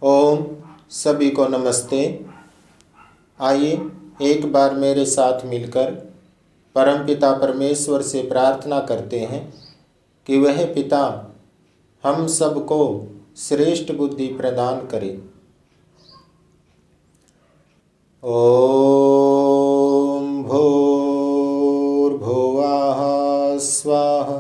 ओम सभी को नमस्ते। आइए एक बार मेरे साथ मिलकर परमपिता परमेश्वर से प्रार्थना करते हैं कि वह पिता हम सबको श्रेष्ठ बुद्धि प्रदान करे। ओम भूर्भुवः स्वाहा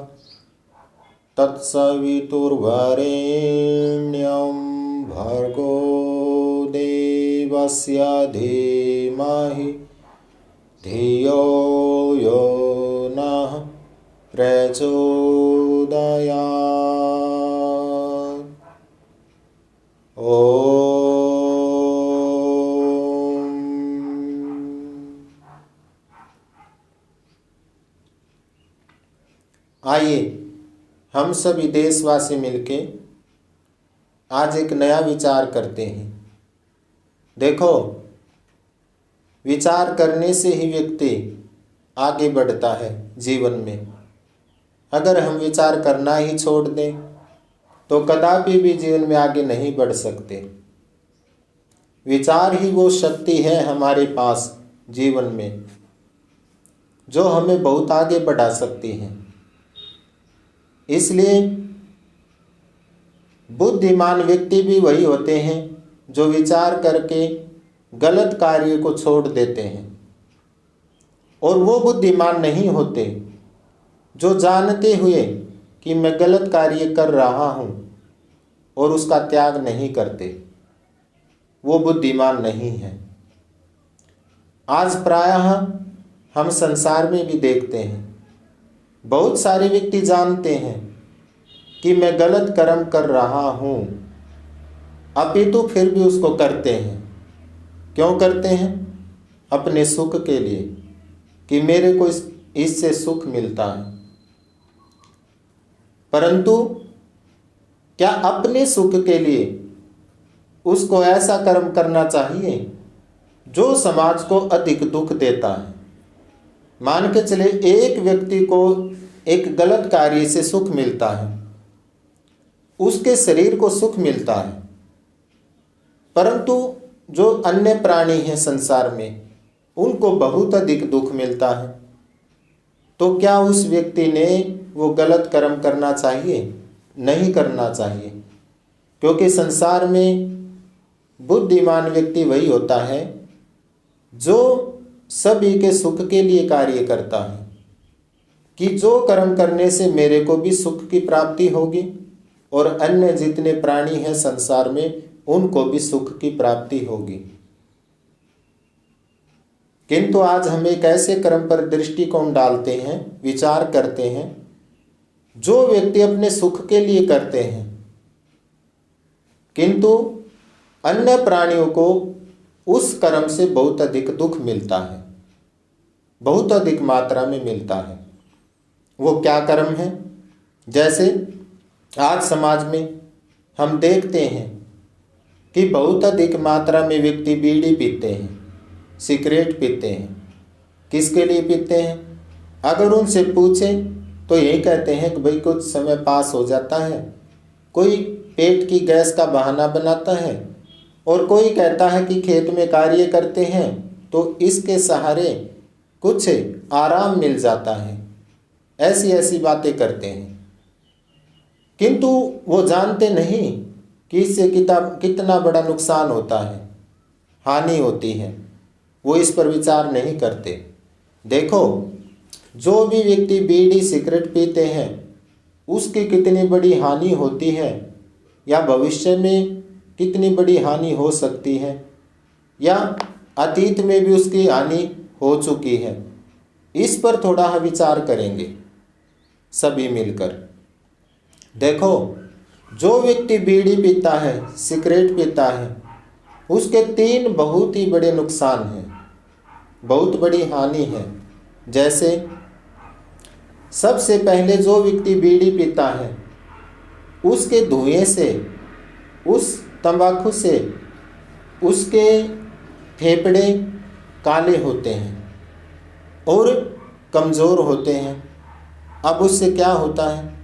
तत्सवितुर्वरेण्यं भर्गो देवस्य धीमहि धियो यो नः प्रचोदयात्। ओम। आइए हम सभी देशवासी मिलके आज एक नया विचार करते हैं। देखो, विचार करने से ही व्यक्ति आगे बढ़ता है जीवन में। अगर हम विचार करना ही छोड़ दें तो कदापि भी जीवन में आगे नहीं बढ़ सकते। विचार ही वो शक्ति है हमारे पास जीवन में जो हमें बहुत आगे बढ़ा सकती है। इसलिए बुद्धिमान व्यक्ति भी वही होते हैं जो विचार करके गलत कार्य को छोड़ देते हैं, और वो बुद्धिमान नहीं होते जो जानते हुए कि मैं गलत कार्य कर रहा हूँ और उसका त्याग नहीं करते। वो बुद्धिमान नहीं है। आज प्रायः हम संसार में भी देखते हैं, बहुत सारे व्यक्ति जानते हैं कि मैं गलत कर्म कर रहा हूँ, अपितु फिर भी उसको करते हैं। क्यों करते हैं? अपने सुख के लिए, कि मेरे को इससे सुख मिलता है। परंतु क्या अपने सुख के लिए उसको ऐसा कर्म करना चाहिए जो समाज को अधिक दुख देता है? मान के चले एक व्यक्ति को एक गलत कार्य से सुख मिलता है, उसके शरीर को सुख मिलता है, परंतु जो अन्य प्राणी हैं संसार में उनको बहुत अधिक दुख मिलता है। तो क्या उस व्यक्ति ने वो गलत कर्म करना चाहिए? नहीं करना चाहिए, क्योंकि संसार में बुद्धिमान व्यक्ति वही होता है जो सभी के सुख के लिए कार्य करता है, कि जो कर्म करने से मेरे को भी सुख की प्राप्ति होगी और अन्य जितने प्राणी हैं संसार में उनको भी सुख की प्राप्ति होगी। किंतु आज हम एक ऐसे कर्म पर दृष्टिकोण डालते हैं, विचार करते हैं, जो व्यक्ति अपने सुख के लिए करते हैं, किंतु अन्य प्राणियों को उस कर्म से बहुत अधिक दुख मिलता है, बहुत अधिक मात्रा में मिलता है। वो क्या कर्म है? जैसे आज समाज में हम देखते हैं कि बहुत अधिक मात्रा में व्यक्ति बीड़ी पीते हैं, सिगरेट पीते हैं। किसके लिए पीते हैं? अगर उनसे पूछें तो यही कहते हैं कि भाई कुछ समय पास हो जाता है। कोई पेट की गैस का बहाना बनाता है और कोई कहता है कि खेत में कार्य करते हैं तो इसके सहारे कुछ आराम मिल जाता है। ऐसी ऐसी बातें करते हैं, किंतु वो जानते नहीं कि इससे कितना बड़ा नुकसान होता है, हानि होती है। वो इस पर विचार नहीं करते। देखो, जो भी व्यक्ति बीड़ी सिगरेट पीते हैं उसकी कितनी बड़ी हानि होती है, या भविष्य में कितनी बड़ी हानि हो सकती है, या अतीत में भी उसकी हानि हो चुकी है। इस पर थोड़ा विचार करेंगे सभी मिलकर। देखो, जो व्यक्ति बीड़ी पीता है, सिगरेट पीता है, उसके 3 बहुत ही बड़े नुकसान हैं, बहुत बड़ी हानि है। जैसे सबसे पहले जो व्यक्ति बीड़ी पीता है उसके धुएं से, उस तंबाकू से उसके फेफड़े काले होते हैं और कमज़ोर होते हैं। अब उससे क्या होता है?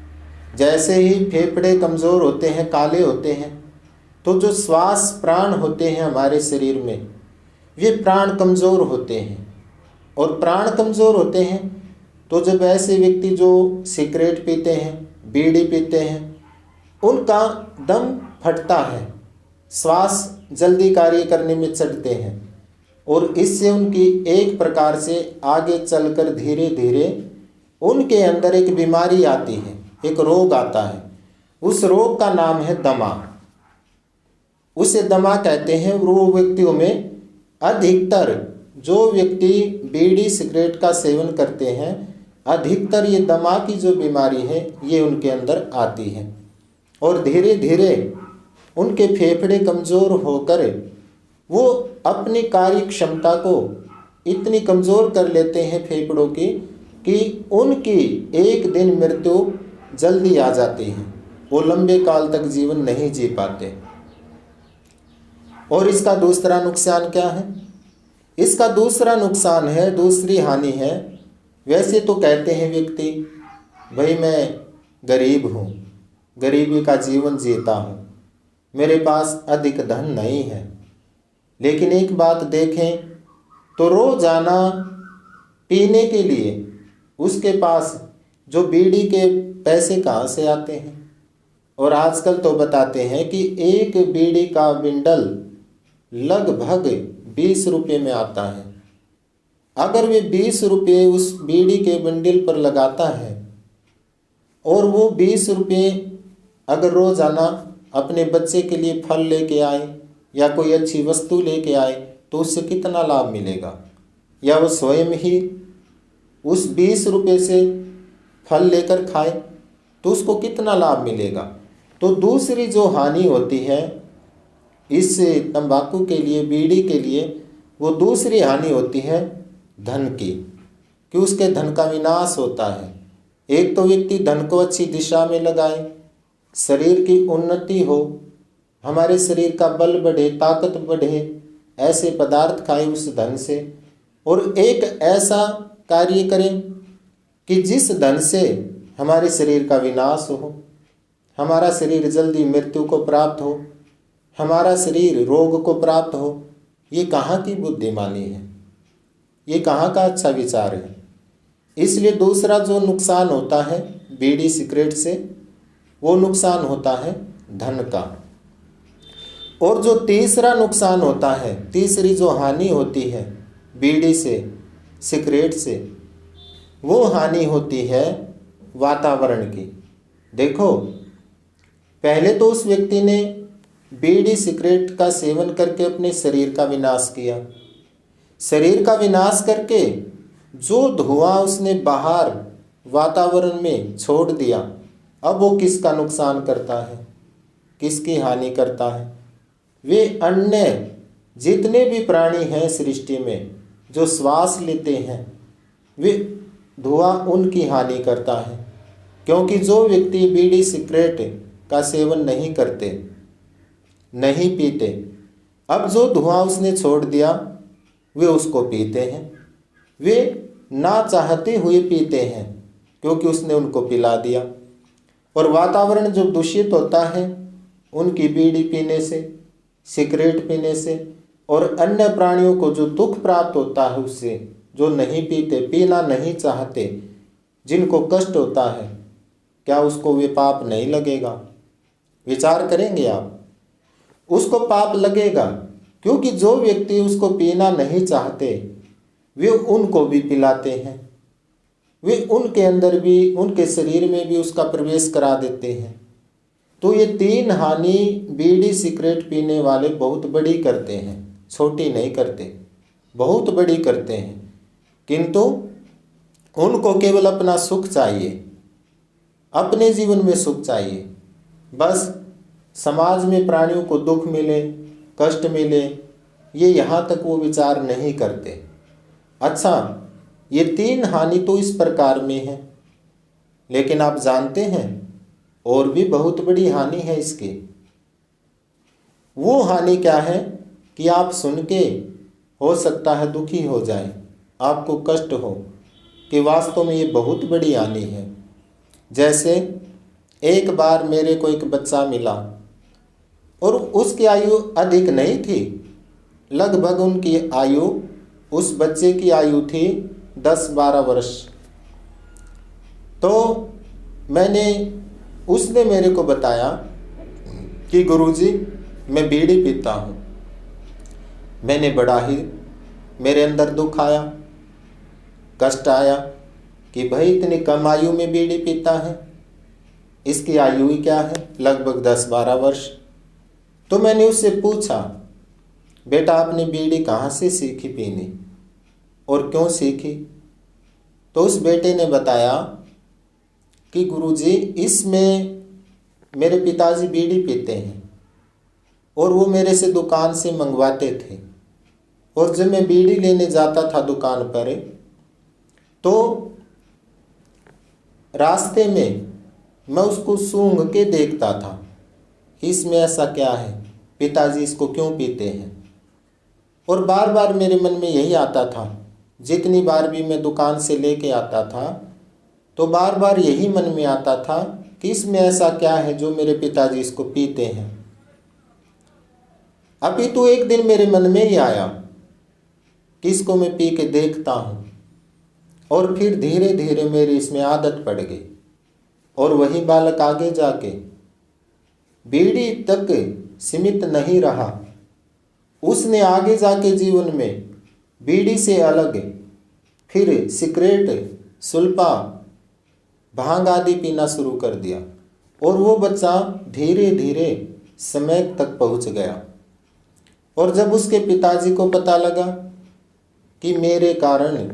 जैसे ही फेफड़े कमज़ोर होते हैं, काले होते हैं, तो जो श्वास प्राण होते हैं हमारे शरीर में, वे प्राण कमज़ोर होते हैं। और प्राण कमज़ोर होते हैं तो जब ऐसे व्यक्ति जो सिगरेट पीते हैं, बीड़ी पीते हैं, उनका दम फटता है, श्वास जल्दी कार्य करने में चढ़ते हैं, और इससे उनकी एक प्रकार से आगे चलकर धीरे धीरे उनके अंदर एक बीमारी आती है, एक रोग आता है। उस रोग का नाम है दमा। उसे दमा कहते हैं। वो व्यक्तियों में अधिकतर जो व्यक्ति बीड़ी सिगरेट का सेवन करते हैं, अधिकतर ये दमा की जो बीमारी है ये उनके अंदर आती है, और धीरे धीरे उनके फेफड़े कमज़ोर होकर वो अपनी कार्य क्षमता को इतनी कमज़ोर कर लेते हैं फेफड़ों की कि उनकी एक दिन मृत्यु जल्दी आ जाती है। वो लंबे काल तक जीवन नहीं जी पाते। और इसका दूसरा नुकसान क्या है? इसका दूसरा नुकसान है, दूसरी हानि है, वैसे तो कहते हैं व्यक्ति, भाई मैं गरीब हूँ, गरीबी का जीवन जीता हूँ, मेरे पास अधिक धन नहीं है। लेकिन एक बात देखें तो रोजाना पीने के लिए उसके पास जो बीड़ी के पैसे कहाँ से आते हैं? और आजकल तो बताते हैं कि एक बीड़ी का बिंडल लगभग 20 रुपये में आता है। अगर वे 20 रुपये उस बीड़ी के बंडल पर लगाता है और वो 20 रुपये अगर रोज़ाना अपने बच्चे के लिए फल लेके आए या कोई अच्छी वस्तु लेके आए तो उससे कितना लाभ मिलेगा? या वो स्वयं ही उस 20 रुपये से फल लेकर खाए तो उसको कितना लाभ मिलेगा? तो दूसरी जो हानि होती है इस तंबाकू के लिए, बीड़ी के लिए, वो दूसरी हानि होती है धन की, कि उसके धन का विनाश होता है। एक तो व्यक्ति धन को अच्छी दिशा में लगाए, शरीर की उन्नति हो, हमारे शरीर का बल बढ़े, ताकत बढ़े, ऐसे पदार्थ खाए उस धन से, और एक ऐसा कार्य करें कि जिस धन से हमारे शरीर का विनाश हो, हमारा शरीर जल्दी मृत्यु को प्राप्त हो, हमारा शरीर रोग को प्राप्त हो। ये कहाँ की बुद्धिमानी है? ये कहाँ का अच्छा विचार है? इसलिए दूसरा जो नुकसान होता है बीड़ी सिगरेट से, वो नुकसान होता है धन का। और जो तीसरा नुकसान होता है, तीसरी जो हानि होती है बीड़ी से, सिगरेट से, वो हानि होती है वातावरण की। देखो, पहले तो उस व्यक्ति ने बीड़ी सिगरेट का सेवन करके अपने शरीर का विनाश किया। शरीर का विनाश करके जो धुआं उसने बाहर वातावरण में छोड़ दिया, अब वो किसका नुकसान करता है, किसकी हानि करता है? वे अन्य जितने भी प्राणी हैं सृष्टि में जो श्वास लेते हैं, वे धुआं उनकी हानि करता है। क्योंकि जो व्यक्ति बीड़ी सिगरेट का सेवन नहीं करते, नहीं पीते, अब जो धुआं उसने छोड़ दिया वे उसको पीते हैं। वे ना चाहते हुए पीते हैं क्योंकि उसने उनको पिला दिया। और वातावरण जो दूषित होता है उनकी बीड़ी पीने से, सिगरेट पीने से, और अन्य प्राणियों को जो दुख प्राप्त होता है उससे, जो नहीं पीते, पीना नहीं चाहते, जिनको कष्ट होता है, क्या उसको वे पाप नहीं लगेगा? विचार करेंगे आप, उसको पाप लगेगा। क्योंकि जो व्यक्ति उसको पीना नहीं चाहते वे उनको भी पिलाते हैं, वे उनके अंदर भी, उनके शरीर में भी उसका प्रवेश करा देते हैं। तो ये तीन हानि बीड़ी सिगरेट पीने वाले बहुत बड़ी करते हैं, छोटी नहीं करते, बहुत बड़ी करते हैं। किंतु उनको केवल अपना सुख चाहिए, अपने जीवन में सुख चाहिए, बस समाज में प्राणियों को दुख मिले, कष्ट मिले, ये यहाँ तक वो विचार नहीं करते। अच्छा, ये तीन हानि तो इस प्रकार में है, लेकिन आप जानते हैं और भी बहुत बड़ी हानि है इसकी। वो हानि क्या है कि आप सुन के हो सकता है दुखी हो जाए, आपको कष्ट हो कि वास्तव में ये बहुत बड़ी हानि है। जैसे एक बार मेरे को एक बच्चा मिला और उसकी आयु अधिक नहीं थी, लगभग उनकी आयु, उस बच्चे की आयु थी 10-12 वर्ष। तो उसने मेरे को बताया कि गुरुजी मैं बीड़ी पीता हूँ। मैंने बड़ा ही, मेरे अंदर दुख आया, कष्ट आया कि भाई इतनी कम आयु में बीड़ी पीता है, इसकी आयु ही क्या है, लगभग 10-12 वर्ष। तो मैंने उससे पूछा, बेटा आपने बीड़ी कहाँ से सीखी पीनी और क्यों सीखी? तो उस बेटे ने बताया कि गुरुजी इसमें मेरे पिताजी बीड़ी पीते हैं और वो मेरे से दुकान से मंगवाते थे, और जब मैं बीड़ी लेने जाता था दुकान पर तो रास्ते में मैं उसको सूंघ के देखता था कि इसमें ऐसा क्या है, पिताजी इसको क्यों पीते हैं। और बार बार मेरे मन में यही आता था, जितनी बार भी मैं दुकान से लेके आता था तो बार बार यही मन में आता था कि इसमें ऐसा क्या है जो मेरे पिताजी इसको पीते हैं। अभी तो एक दिन मेरे मन में ही आया कि इसको मैं पी के देखता हूँ, और फिर धीरे धीरे मेरी इसमें आदत पड़ गई। और वही बालक आगे जाके बीड़ी तक सीमित नहीं रहा, उसने आगे जाके जीवन में बीड़ी से अलग फिर सिगरेट, सुल्फा, भांग आदि पीना शुरू कर दिया, और वो बच्चा धीरे धीरे समय तक पहुंच गया। और जब उसके पिताजी को पता लगा कि मेरे कारण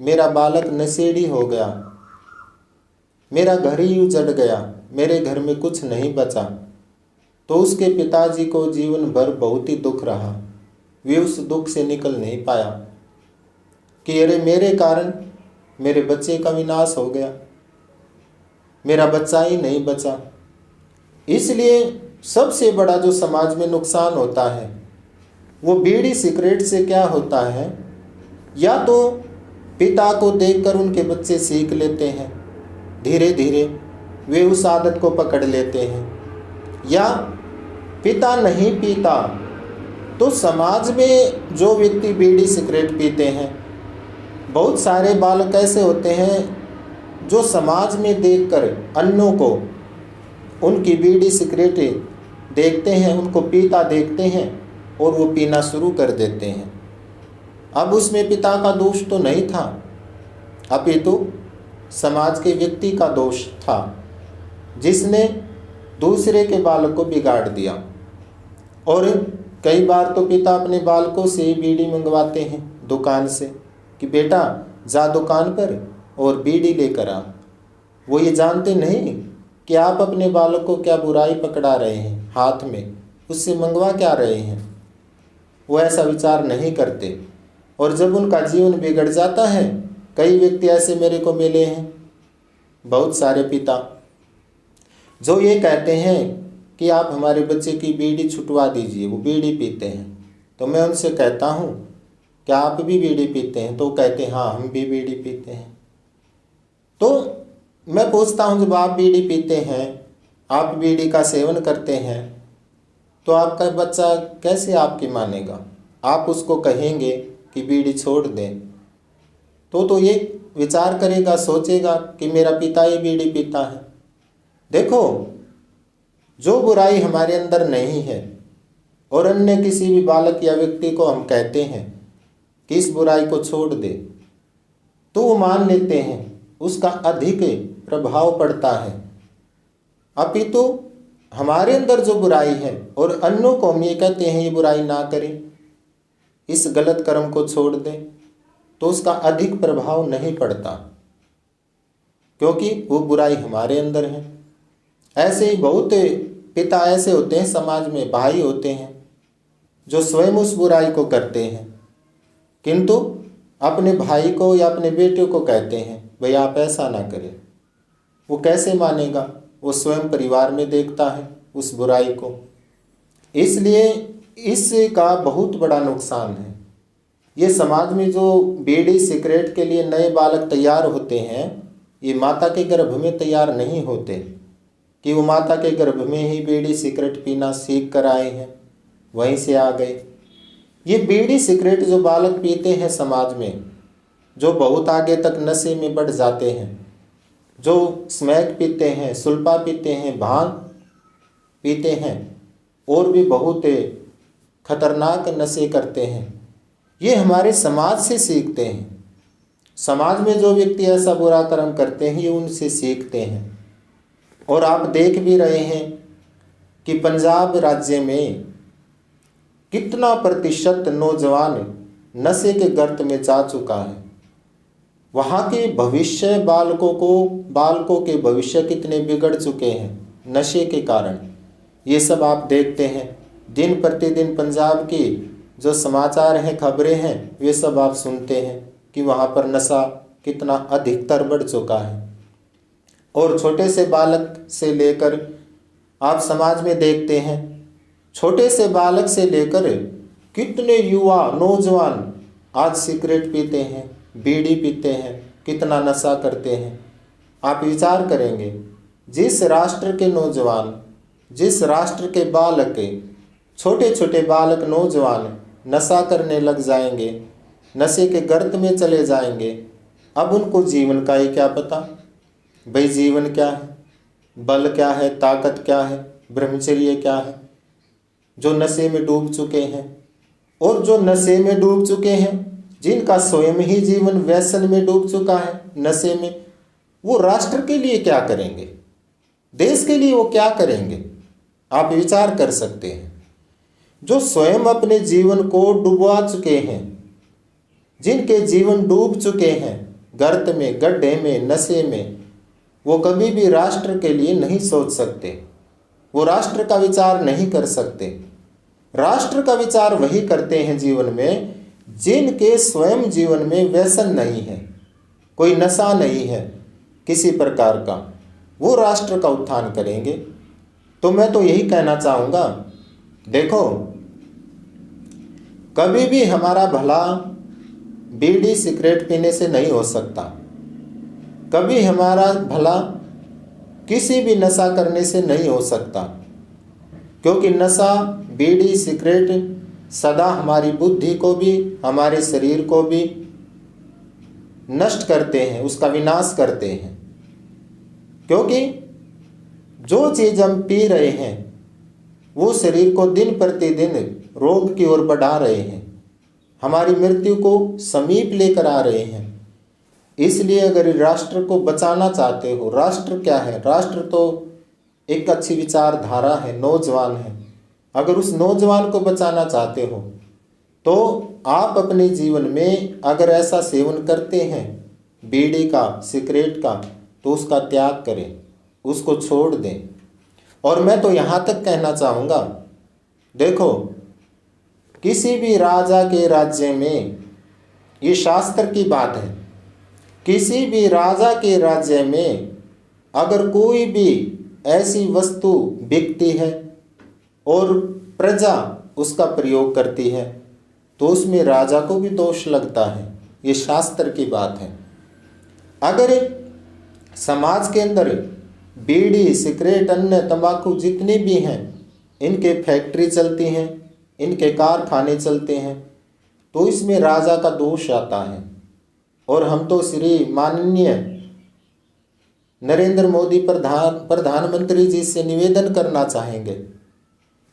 मेरा बालक नशेड़ी हो गया, मेरा घर ही उजड़ गया, मेरे घर में कुछ नहीं बचा, तो उसके पिताजी को जीवन भर बहुत ही दुख रहा। वे उस दुख से निकल नहीं पाया कि अरे मेरे कारण मेरे बच्चे का विनाश हो गया, मेरा बच्चा ही नहीं बचा। इसलिए सबसे बड़ा जो समाज में नुकसान होता है वो बीड़ी सिगरेट से क्या होता है, या तो पिता को देखकर उनके बच्चे सीख लेते हैं, धीरे धीरे वे उस आदत को पकड़ लेते हैं, या पिता नहीं पीता तो समाज में जो व्यक्ति बीड़ी सिगरेट पीते हैं, बहुत सारे बालक ऐसे होते हैं जो समाज में देखकर अन्यों को उनकी बीड़ी सिगरेट देखते हैं, उनको पीता देखते हैं और वो पीना शुरू कर देते हैं। अब उसमें पिता का दोष तो नहीं था, अपितु समाज के व्यक्ति का दोष था जिसने दूसरे के बालक को बिगाड़ दिया। और कई बार तो पिता अपने बालकों से ही बीड़ी मंगवाते हैं दुकान से कि बेटा जा दुकान पर और बीड़ी लेकर आ। वो ये जानते नहीं कि आप अपने बालक को क्या बुराई पकड़ा रहे हैं हाथ में, उससे मंगवा क्या रहे हैं। वो ऐसा विचार नहीं करते, और जब उनका जीवन बिगड़ जाता है, कई व्यक्ति ऐसे मेरे को मिले हैं, बहुत सारे पिता जो ये कहते हैं कि आप हमारे बच्चे की बीड़ी छुटवा दीजिए, वो बीड़ी पीते हैं। तो मैं उनसे कहता हूँ क्या आप भी बीड़ी पीते हैं? तो कहते हैं हाँ हम भी बीड़ी पीते हैं। तो मैं पूछता हूँ जब आप बीड़ी पीते हैं, आप बीड़ी का सेवन करते हैं, तो आपका बच्चा कैसे आपकी मानेगा? आप उसको कहेंगे कि बीड़ी छोड़ दें तो ये विचार करेगा, सोचेगा कि मेरा पिता ही बीड़ी पीता है। देखो, जो बुराई हमारे अंदर नहीं है और अन्य किसी भी बालक या व्यक्ति को हम कहते हैं कि इस बुराई को छोड़ दे, तो वो मान लेते हैं, उसका अधिक प्रभाव पड़ता है। अपितु हमारे अंदर जो बुराई है और अन्यों को हम ये कहते हैं ये बुराई ना करें, इस गलत कर्म को छोड़ दें, तो उसका अधिक प्रभाव नहीं पड़ता, क्योंकि वो बुराई हमारे अंदर है। ऐसे ही बहुत पिता ऐसे होते हैं समाज में, भाई होते हैं जो स्वयं उस बुराई को करते हैं, किंतु अपने भाई को या अपने बेटे को कहते हैं भाई आप ऐसा ना करें। वो कैसे मानेगा? वो स्वयं परिवार में देखता है उस बुराई को। इसलिए इसका बहुत बड़ा नुकसान है। ये समाज में जो बीड़ी सिगरेट के लिए नए बालक तैयार होते हैं, ये माता के गर्भ में तैयार नहीं होते। कि वो माता के गर्भ में ही बीड़ी सिगरेट पीना सीख कर आए हैं, वहीं से आ गए। ये बीड़ी सिगरेट जो बालक पीते हैं समाज में, जो बहुत आगे तक नशे में बढ़ जाते हैं, जो स्मैक पीते हैं, सुल्फा पीते हैं, भांग पीते हैं और भी बहुत खतरनाक नशे करते हैं, ये हमारे समाज से सीखते हैं। समाज में जो व्यक्ति ऐसा बुरा कर्म करते हैं ये उनसे सीखते हैं। और आप देख भी रहे हैं कि पंजाब राज्य में कितना प्रतिशत नौजवान नशे के गर्त में जा चुका है। वहाँ के भविष्य बालकों के भविष्य कितने बिगड़ चुके हैं नशे के कारण। ये सब आप देखते हैं दिन प्रतिदिन पंजाब की जो समाचार हैं, खबरें हैं, वे सब आप सुनते हैं कि वहाँ पर नशा कितना अधिकतर बढ़ चुका है। और छोटे से बालक से लेकर आप समाज में देखते हैं, छोटे से बालक से लेकर कितने युवा नौजवान आज सिगरेट पीते हैं, बीड़ी पीते हैं, कितना नशा करते हैं। आप विचार करेंगे, जिस राष्ट्र के नौजवान, जिस राष्ट्र के बालक, छोटे छोटे बालक नौजवान नशा करने लग जाएंगे, नशे के गर्त में चले जाएंगे, अब उनको जीवन का ही क्या पता। भाई जीवन क्या है, बल क्या है, ताकत क्या है, ब्रह्मचर्य क्या है। जो नशे में डूब चुके हैं, और जो नशे में डूब चुके हैं, जिनका स्वयं ही जीवन व्यसन में डूब चुका है नशे में, वो राष्ट्र के लिए क्या करेंगे, देश के लिए वो क्या करेंगे। आप विचार कर सकते हैं। जो स्वयं अपने जीवन को डुबा चुके हैं, जिनके जीवन डूब चुके हैं गर्त में, गड्ढे में, नशे में, वो कभी भी राष्ट्र के लिए नहीं सोच सकते, वो राष्ट्र का विचार नहीं कर सकते। राष्ट्र का विचार वही करते हैं जीवन में जिनके स्वयं जीवन में व्यसन नहीं है, कोई नशा नहीं है किसी प्रकार का, वो राष्ट्र का उत्थान करेंगे। तो मैं तो यही कहना चाहूँगा, देखो कभी भी हमारा भला बीड़ी सिगरेट पीने से नहीं हो सकता, कभी हमारा भला किसी भी नशा करने से नहीं हो सकता, क्योंकि नशा, बीड़ी, सिगरेट सदा हमारी बुद्धि को भी, हमारे शरीर को भी नष्ट करते हैं, उसका विनाश करते हैं। क्योंकि जो चीज़ हम पी रहे हैं वो शरीर को दिन प्रतिदिन रोग की ओर बढ़ा रहे हैं, हमारी मृत्यु को समीप लेकर आ रहे हैं। इसलिए अगर राष्ट्र को बचाना चाहते हो, राष्ट्र क्या है, राष्ट्र तो एक अच्छी विचारधारा है, नौजवान है। अगर उस नौजवान को बचाना चाहते हो तो आप अपने जीवन में अगर ऐसा सेवन करते हैं बीड़ी का, सिगरेट का, तो उसका त्याग करें, उसको छोड़ दें। और मैं तो यहाँ तक कहना चाहूँगा, देखो किसी भी राजा के राज्य में, ये शास्त्र की बात है, किसी भी राजा के राज्य में अगर कोई भी ऐसी वस्तु बिकती है और प्रजा उसका प्रयोग करती है तो उसमें राजा को भी दोष लगता है। ये शास्त्र की बात है। अगर समाज के अंदर बीड़ी, सिगरेट, अन्य तंबाकू जितने भी हैं, इनके फैक्ट्री चलती हैं, इनके कारखाने चलते हैं, तो इसमें राजा का दोष आता है। और हम तो श्री माननीय नरेंद्र मोदी प्रधानमंत्री जी से निवेदन करना चाहेंगे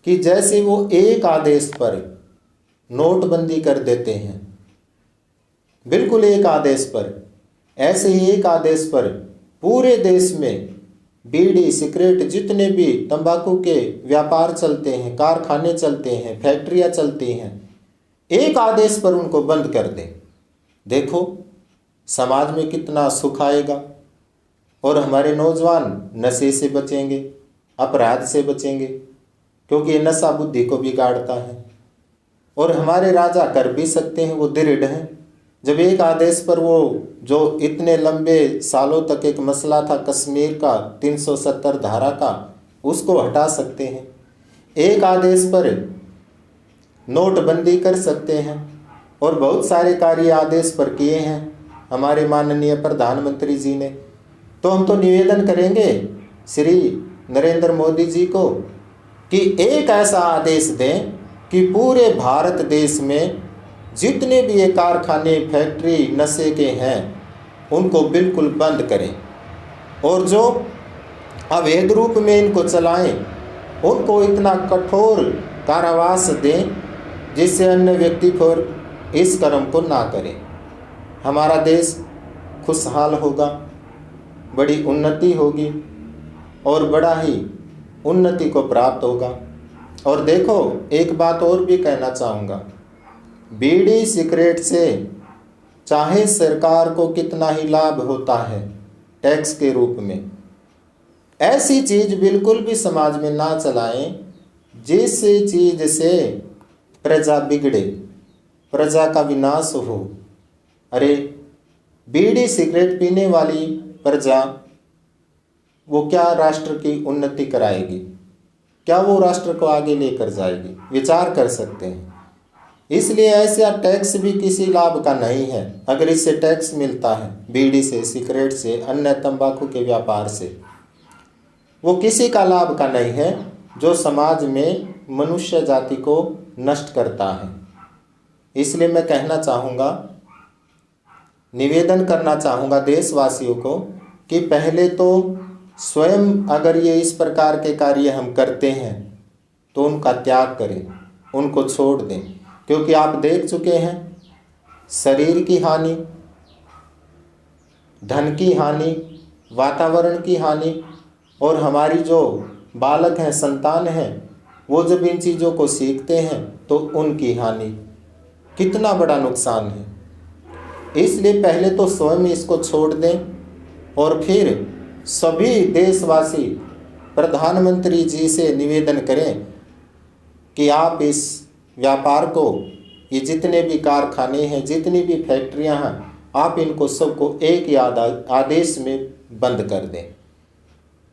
कि जैसे वो एक आदेश पर नोटबंदी कर देते हैं, बिल्कुल एक आदेश पर, ऐसे ही एक आदेश पर पूरे देश में बीड़ी, सिगरेट, जितने भी तंबाकू के व्यापार चलते हैं, कारखाने चलते हैं, फैक्ट्रियां चलती हैं, एक आदेश पर उनको बंद कर दें। देखो समाज में कितना सुख आएगा और हमारे नौजवान नशे से बचेंगे, अपराध से बचेंगे, क्योंकि ये नशा बुद्धि को बिगाड़ता है। और हमारे राजा कर भी सकते हैं, वो दृढ़ हैं। जब एक आदेश पर वो जो इतने लंबे सालों तक एक मसला था कश्मीर का 370 धारा का, उसको हटा सकते हैं। एक आदेश पर नोटबंदी कर सकते हैं और बहुत सारे कार्य आदेश पर किए हैं हमारे माननीय प्रधानमंत्री जी ने। तो हम तो निवेदन करेंगे श्री नरेंद्र मोदी जी को कि एक ऐसा आदेश दें कि पूरे भारत देश में जितने भी ये कारखाने फैक्ट्री नशे के हैं उनको बिल्कुल बंद करें, और जो अवैध रूप में इनको चलाएं उनको इतना कठोर कारावास दें जिससे अन्य व्यक्ति पर इस कर्म को ना करें। हमारा देश खुशहाल होगा, बड़ी उन्नति होगी और बड़ा ही उन्नति को प्राप्त होगा। और देखो, एक बात और भी कहना चाहूँगा, बीड़ी सिगरेट से चाहे सरकार को कितना ही लाभ होता है टैक्स के रूप में, ऐसी चीज़ बिल्कुल भी समाज में ना चलाएं जिस चीज़ से प्रजा बिगड़े, प्रजा का विनाश हो। अरे बीड़ी सिगरेट पीने वाली प्रजा वो क्या राष्ट्र की उन्नति कराएगी? क्या वो राष्ट्र को आगे लेकर जाएगी? विचार कर सकते हैं। इसलिए ऐसा टैक्स भी किसी लाभ का नहीं है। अगर इससे टैक्स मिलता है बीड़ी से, सिगरेट से, अन्य तंबाकू के व्यापार से, वो किसी का लाभ का नहीं है, जो समाज में मनुष्य जाति को नष्ट करता है। इसलिए मैं कहना चाहूँगा, निवेदन करना चाहूँगा देशवासियों को कि पहले तो स्वयं अगर ये इस प्रकार के कार्य हम करते हैं तो उनका त्याग करें, उनको छोड़ दें। क्योंकि आप देख चुके हैं शरीर की हानि, धन की हानि, वातावरण की हानि, और हमारी जो बालक हैं, संतान हैं, वो जब इन चीज़ों को सीखते हैं तो उनकी हानि, कितना बड़ा नुकसान है। इसलिए पहले तो स्वयं इसको छोड़ दें और फिर सभी देशवासी प्रधानमंत्री जी से निवेदन करें कि आप इस व्यापार को, ये जितने भी कारखाने हैं, जितनी भी फैक्ट्रियां हैं, आप इनको सबको एक ही आदेश में बंद कर दें।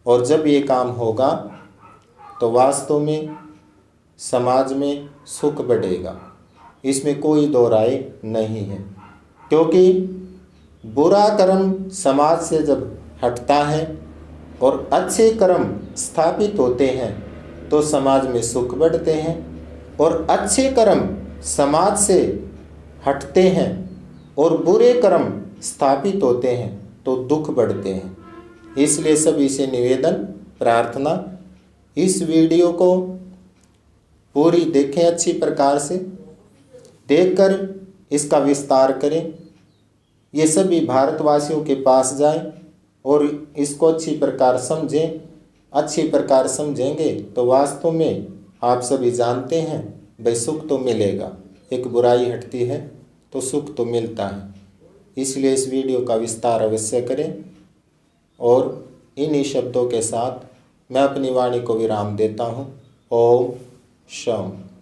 और जब ये काम होगा तो वास्तव में समाज में सुख बढ़ेगा, इसमें कोई दो राय नहीं है। क्योंकि बुरा कर्म समाज से जब हटता है और अच्छे कर्म स्थापित होते हैं तो समाज में सुख बढ़ते हैं, और अच्छे कर्म समाज से हटते हैं और बुरे कर्म स्थापित होते हैं तो दुख बढ़ते हैं। इसलिए सभी से निवेदन, प्रार्थना, इस वीडियो को पूरी देखें, अच्छी प्रकार से देखकर इसका विस्तार करें, ये सभी भारतवासियों के पास जाए और इसको अच्छी प्रकार समझें। अच्छी प्रकार समझेंगे तो वास्तव में आप सभी जानते हैं भाई सुख तो मिलेगा, एक बुराई हटती है तो सुख तो मिलता है। इसलिए इस वीडियो का विस्तार अवश्य करें। और इन्हीं शब्दों के साथ मैं अपनी वाणी को विराम देता हूँ। ओम शांति।